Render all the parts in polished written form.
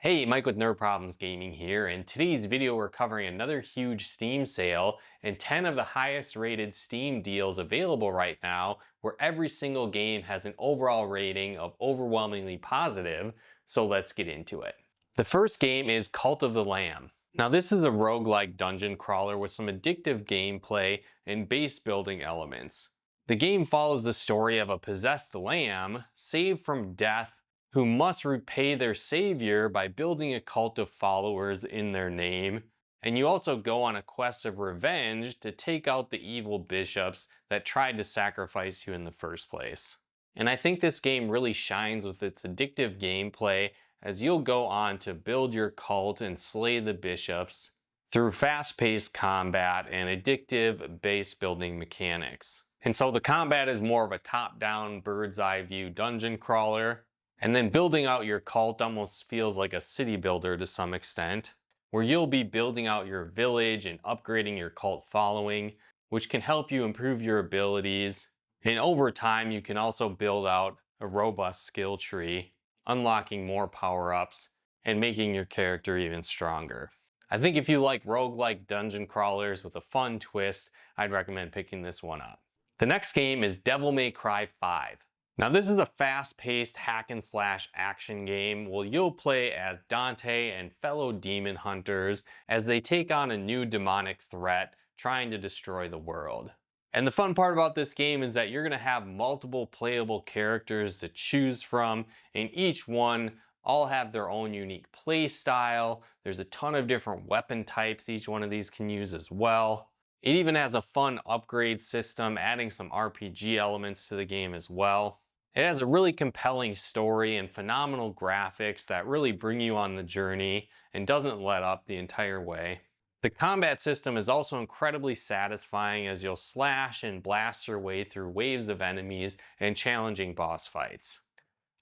Hey, Mike with Nerd Problems Gaming here. In today's video, we're covering another huge Steam sale and 10 of the highest rated Steam deals available right now, where every single game has an overall rating of overwhelmingly positive. So let's get into it. The first game is Cult of the Lamb. Now, this is a roguelike dungeon crawler with some addictive gameplay and base building elements. The game follows the story of a possessed lamb saved from death who must repay their savior by building a cult of followers in their name. And you also go on a quest of revenge to take out the evil bishops that tried to sacrifice you in the first place. And I think this game really shines with its addictive gameplay, as you'll go on to build your cult and slay the bishops through fast-paced combat and addictive base building mechanics. And so the combat is more of a top-down bird's eye view dungeon crawler. And then building out your cult almost feels like a city builder to some extent, where you'll be building out your village and upgrading your cult following, which can help you improve your abilities. And over time, you can also build out a robust skill tree, unlocking more power-ups and making your character even stronger. I think if you like roguelike dungeon crawlers with a fun twist, I'd recommend picking this one up. The next game is Devil May Cry 5. Now, this is a fast-paced hack and slash action game where you'll play as Dante and fellow demon hunters as they take on a new demonic threat trying to destroy the world. And the fun part about this game is that you're going to have multiple playable characters to choose from, and each one all have their own unique play style. There's a ton of different weapon types each one of these can use as well. It even has a fun upgrade system, adding some RPG elements to the game as well. It has a really compelling story and phenomenal graphics that really bring you on the journey and doesn't let up the entire way. The combat system is also incredibly satisfying, as you'll slash and blast your way through waves of enemies and challenging boss fights.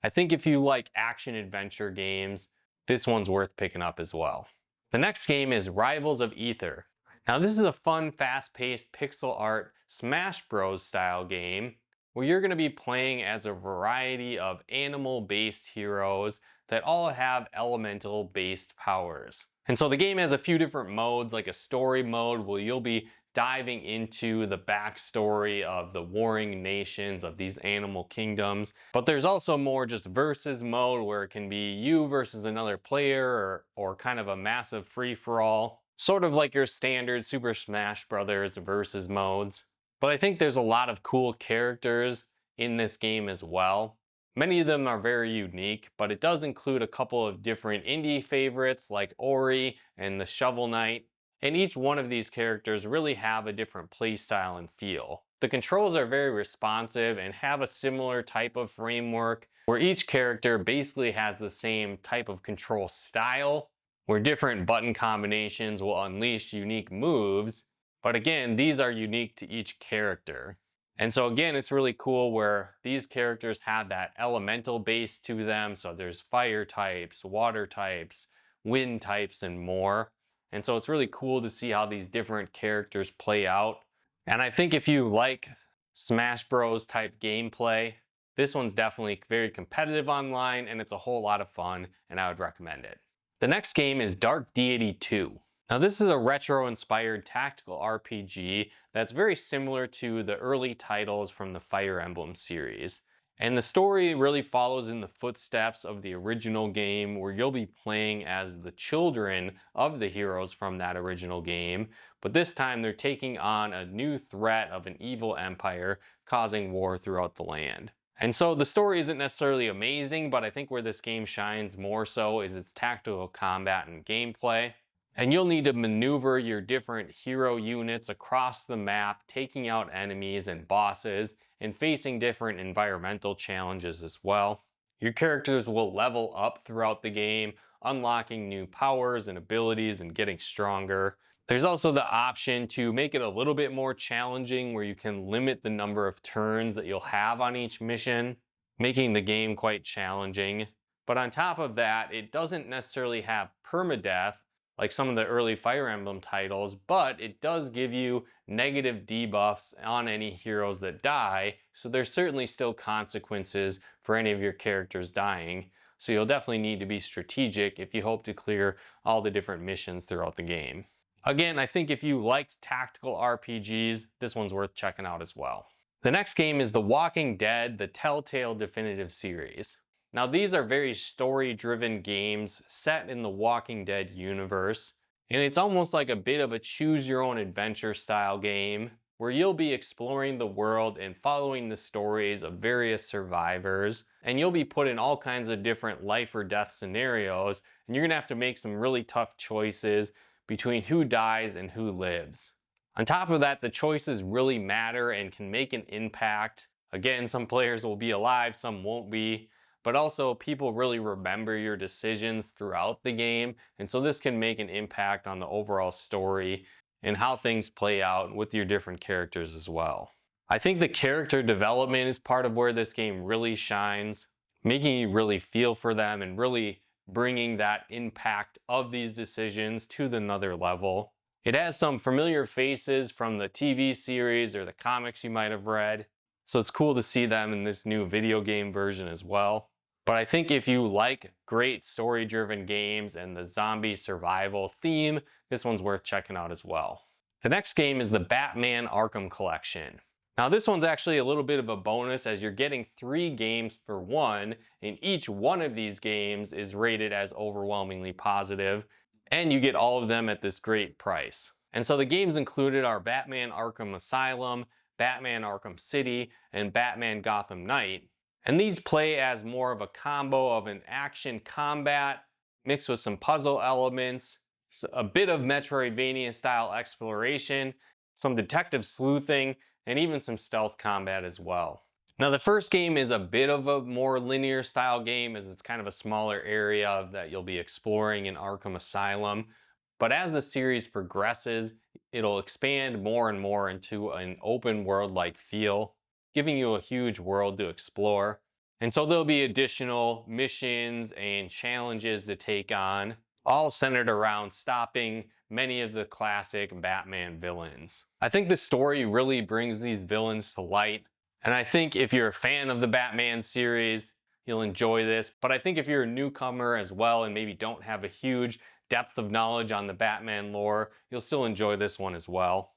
I think if you like action-adventure games, this one's worth picking up as well. The next game is Rivals of Aether. Now, this is a fun, fast-paced pixel art Smash Bros. Style game where you're going to be playing as a variety of animal-based heroes that all have elemental-based powers. And so the game has a few different modes, like a story mode where you'll be diving into the backstory of the warring nations of these animal kingdoms. But there's also more just versus mode where it can be you versus another player or kind of a massive free-for-all. Sort of like your standard Super Smash Bros. Versus modes. But I think there's a lot of cool characters in this game as well. Many of them are very unique, but it does include a couple of different indie favorites like Ori and the Shovel Knight. And each one of these characters really have a different playstyle and feel. The controls are very responsive and have a similar type of framework where each character basically has the same type of control style, where different button combinations will unleash unique moves. But again, these are unique to each character. And so again, it's really cool where these characters have that elemental base to them. So there's fire types, water types, wind types, and more. And so it's really cool to see how these different characters play out. And I think if you like Smash Bros. Type gameplay, this one's definitely very competitive online and it's a whole lot of fun, and I would recommend it. The next game is Dark Deity 2. Now, this is a retro-inspired tactical RPG that's very similar to the early titles from the Fire Emblem series. And the story really follows in the footsteps of the original game, where you'll be playing as the children of the heroes from that original game. But this time they're taking on a new threat of an evil empire causing war throughout the land. And so the story isn't necessarily amazing, but I think where this game shines more so is its tactical combat and gameplay. And you'll need to maneuver your different hero units across the map, taking out enemies and bosses, and facing different environmental challenges as well. Your characters will level up throughout the game, unlocking new powers and abilities and getting stronger. There's also the option to make it a little bit more challenging, where you can limit the number of turns that you'll have on each mission, making the game quite challenging. But on top of that, it doesn't necessarily have permadeath like some of the early Fire Emblem titles, but it does give you negative debuffs on any heroes that die, so there's certainly still consequences for any of your characters dying. so you'll definitely need to be strategic if you hope to clear all the different missions throughout the game. Again, I think if you liked tactical RPGs, this one's worth checking out as well. The next game is The Walking Dead, the Telltale Definitive Series. Now these are very story-driven games set in the Walking Dead universe, and it's almost like a bit of a choose-your-own-adventure style game where you'll be exploring the world and following the stories of various survivors, and you'll be put in all kinds of different life or death scenarios, and you're gonna have to make some really tough choices between who dies and who lives. On top of that, the choices really matter and can make an impact. Again, some players will be alive, some won't be, but also people really remember your decisions throughout the game, and so this can make an impact on the overall story and how things play out with your different characters as well. I think the character development is part of where this game really shines, making you really feel for them and really bringing that impact of these decisions to another level. It has some familiar faces from the TV series or the comics you might have read, so it's cool to see them in this new video game version as well. But I think if you like great story-driven games and the zombie survival theme, this one's worth checking out as well. The next game is the Batman Arkham Collection. Now this one's actually a little bit of a bonus as you're getting 3 games for 1, and each one of these games is rated as overwhelmingly positive, and you get all of them at this great price. And so the games included are Batman Arkham Asylum, Batman Arkham City, and Batman Gotham Knight. And these play as more of a combo of an action combat mixed with some puzzle elements, a bit of Metroidvania style exploration, some detective sleuthing, and even some stealth combat as well. Now the first game is a bit of a more linear style game as it's kind of a smaller area that you'll be exploring in Arkham Asylum. But as the series progresses, it'll expand more and more into an open world-like feel, giving you a huge world to explore. And so there'll be additional missions and challenges to take on, all centered around stopping many of the classic Batman villains. I think the story really brings these villains to light, and I think if you're a fan of the Batman series, you'll enjoy this. But I think if you're a newcomer as well and maybe don't have a huge depth of knowledge on the Batman lore, you'll still enjoy this one as well.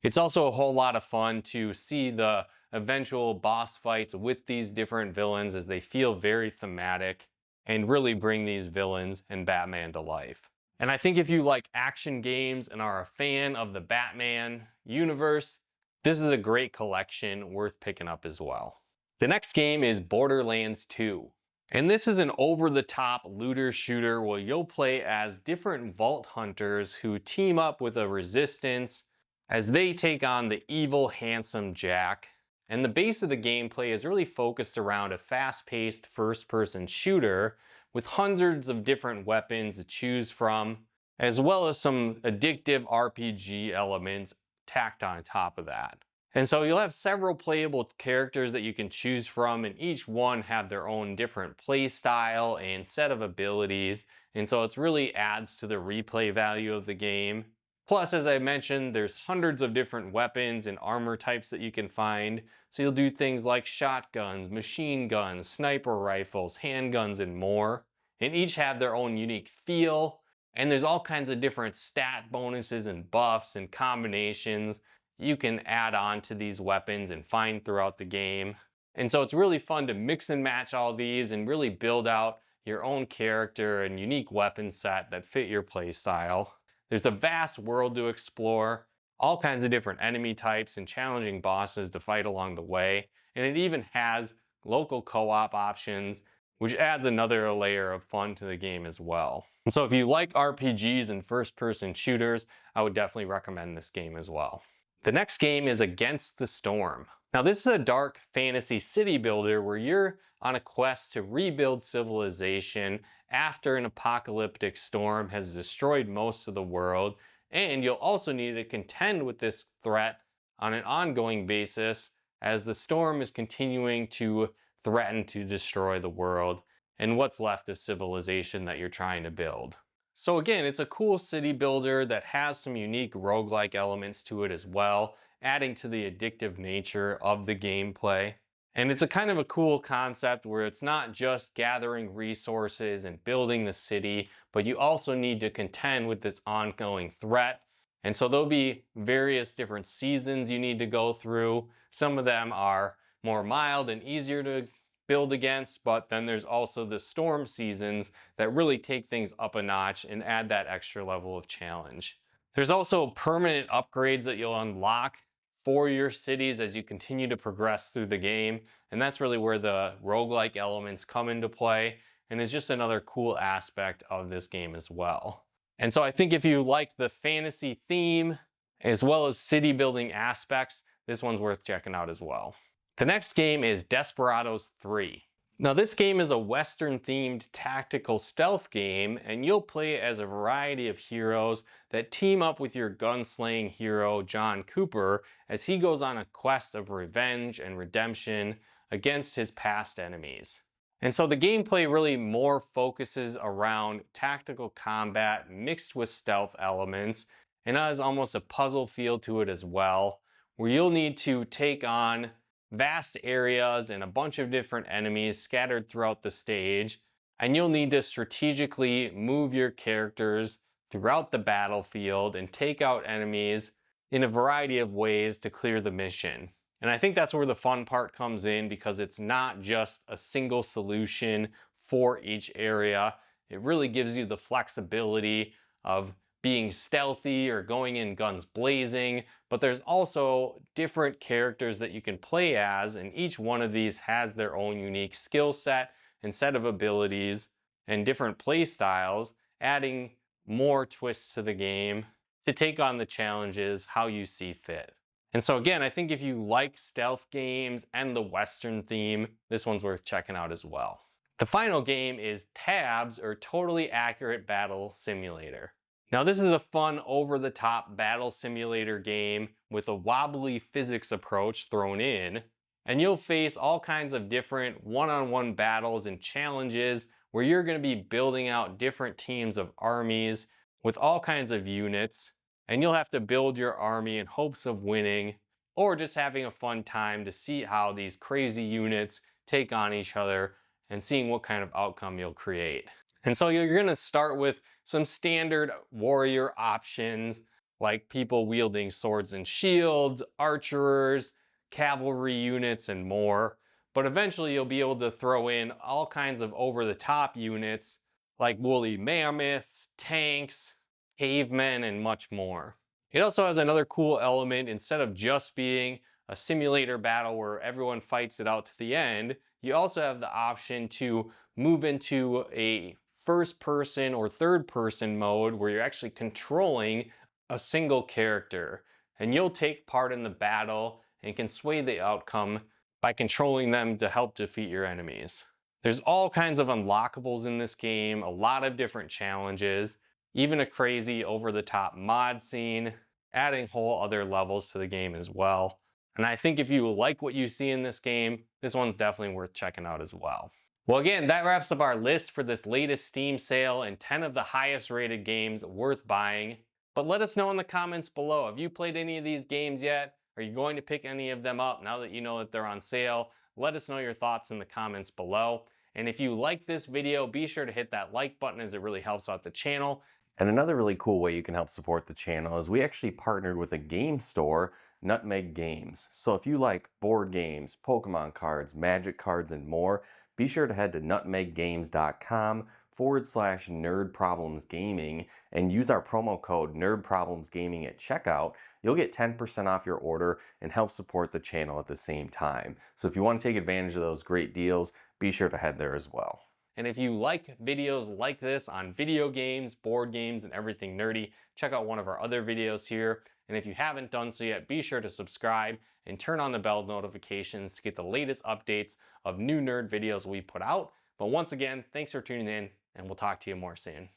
It's also a whole lot of fun to see the eventual boss fights with these different villains as they feel very thematic and really bring these villains and Batman to life. And I think if you like action games and are a fan of the Batman universe, this is a great collection worth picking up as well. The next game is Borderlands 2. And this is an over-the-top looter shooter where you'll play as different vault hunters who team up with a resistance as they take on the evil Handsome Jack. And the base of the gameplay is really focused around a fast-paced first-person shooter with hundreds of different weapons to choose from, as well as some addictive RPG elements tacked on top of that. And so you'll have several playable characters that you can choose from, and each one have their own different play style and set of abilities. And so it really adds to the replay value of the game. Plus, as I mentioned, there's hundreds of different weapons and armor types that you can find. So you'll do things like shotguns, machine guns, sniper rifles, handguns, and more. And each have their own unique feel. And there's all kinds of different stat bonuses and buffs and combinations you can add on to these weapons and find throughout the game. And so it's really fun to mix and match all these and really build out your own character and unique weapon set that fit your play style. There's a vast world to explore, all kinds of different enemy types and challenging bosses to fight along the way, and it even has local co-op options, which adds another layer of fun to the game as well. And so if you like RPGs and first-person shooters, I would definitely recommend this game as well. The next game is Against the Storm. Now this is a dark fantasy city builder where you're on a quest to rebuild civilization after an apocalyptic storm has destroyed most of the world, and you'll also need to contend with this threat on an ongoing basis as the storm is continuing to threaten to destroy the world and what's left of civilization that you're trying to build. So again, it's a cool city builder that has some unique roguelike elements to it as well, adding to the addictive nature of the gameplay. And it's a kind of a cool concept where it's not just gathering resources and building the city, but you also need to contend with this ongoing threat. And so there'll be various different seasons you need to go through. Some of them are more mild and easier to build against, but then there's also the storm seasons that really take things up a notch and add that extra level of challenge. There's also permanent upgrades that you'll unlock for your cities as you continue to progress through the game. And that's really where the roguelike elements come into play. And it's just another cool aspect of this game as well. And so I think if you like the fantasy theme as well as city building aspects, this one's worth checking out as well. The next game is Desperados 3. Now this game is a Western themed tactical stealth game, and you'll play as a variety of heroes that team up with your gunslaying hero John Cooper as he goes on a quest of revenge and redemption against his past enemies. And so the gameplay really more focuses around tactical combat mixed with stealth elements, and has almost a puzzle feel to it as well, where you'll need to take on vast areas and a bunch of different enemies scattered throughout the stage, and you'll need to strategically move your characters throughout the battlefield and take out enemies in a variety of ways to clear the mission. And I think that's where the fun part comes in, because it's not just a single solution for each area. It really gives you the flexibility of being stealthy or going in guns blazing, but there's also different characters that you can play as, and each one of these has their own unique skill set and set of abilities and different play styles, adding more twists to the game to take on the challenges how you see fit. And so again, I think if you like stealth games and the Western theme, this one's worth checking out as well. The final game is Tabs, or Totally Accurate Battle Simulator. Now this is a fun over-the-top battle simulator game with a wobbly physics approach thrown in, and you'll face all kinds of different one-on-one battles and challenges where you're going to be building out different teams of armies with all kinds of units, and you'll have to build your army in hopes of winning, or just having a fun time to see how these crazy units take on each other and seeing what kind of outcome you'll create. And so you're going to start with some standard warrior options, like people wielding swords and shields, archers, cavalry units, and more. But eventually you'll be able to throw in all kinds of over-the-top units like woolly mammoths, tanks, cavemen, and much more. It also has another cool element. Instead of just being a simulator battle where everyone fights it out to the end, you also have the option to move into a first person or third person mode where you're actually controlling a single character, and you'll take part in the battle and can sway the outcome by controlling them to help defeat your enemies. There's all kinds of unlockables in this game, a lot of different challenges, even a crazy over-the-top mod scene, adding whole other levels to the game as well. And I think if you like what you see in this game, this one's definitely worth checking out as well. Well, again, that wraps up our list for this latest Steam sale and 10 of the highest rated games worth buying. But let us know in the comments below, have you played any of these games yet? Are you going to pick any of them up now that you know that they're on sale? Let us know your thoughts in the comments below. And if you like this video, be sure to hit that like button, as it really helps out the channel. And another really cool way you can help support the channel is we actually partnered with a game store, Nutmeg Games. So if you like board games, Pokemon cards, Magic cards, and more, be sure to head to nutmeggames.com/nerdproblemsgaming and use our promo code nerdproblemsgaming at checkout. You'll get 10% off your order and help support the channel at the same time. So if you want to take advantage of those great deals, be sure to head there as well. And if you like videos like this on video games, board games, and everything nerdy, check out one of our other videos here. And if you haven't done so yet, be sure to subscribe and turn on the bell notifications to get the latest updates of new nerd videos we put out. But once again, thanks for tuning in, and we'll talk to you more soon.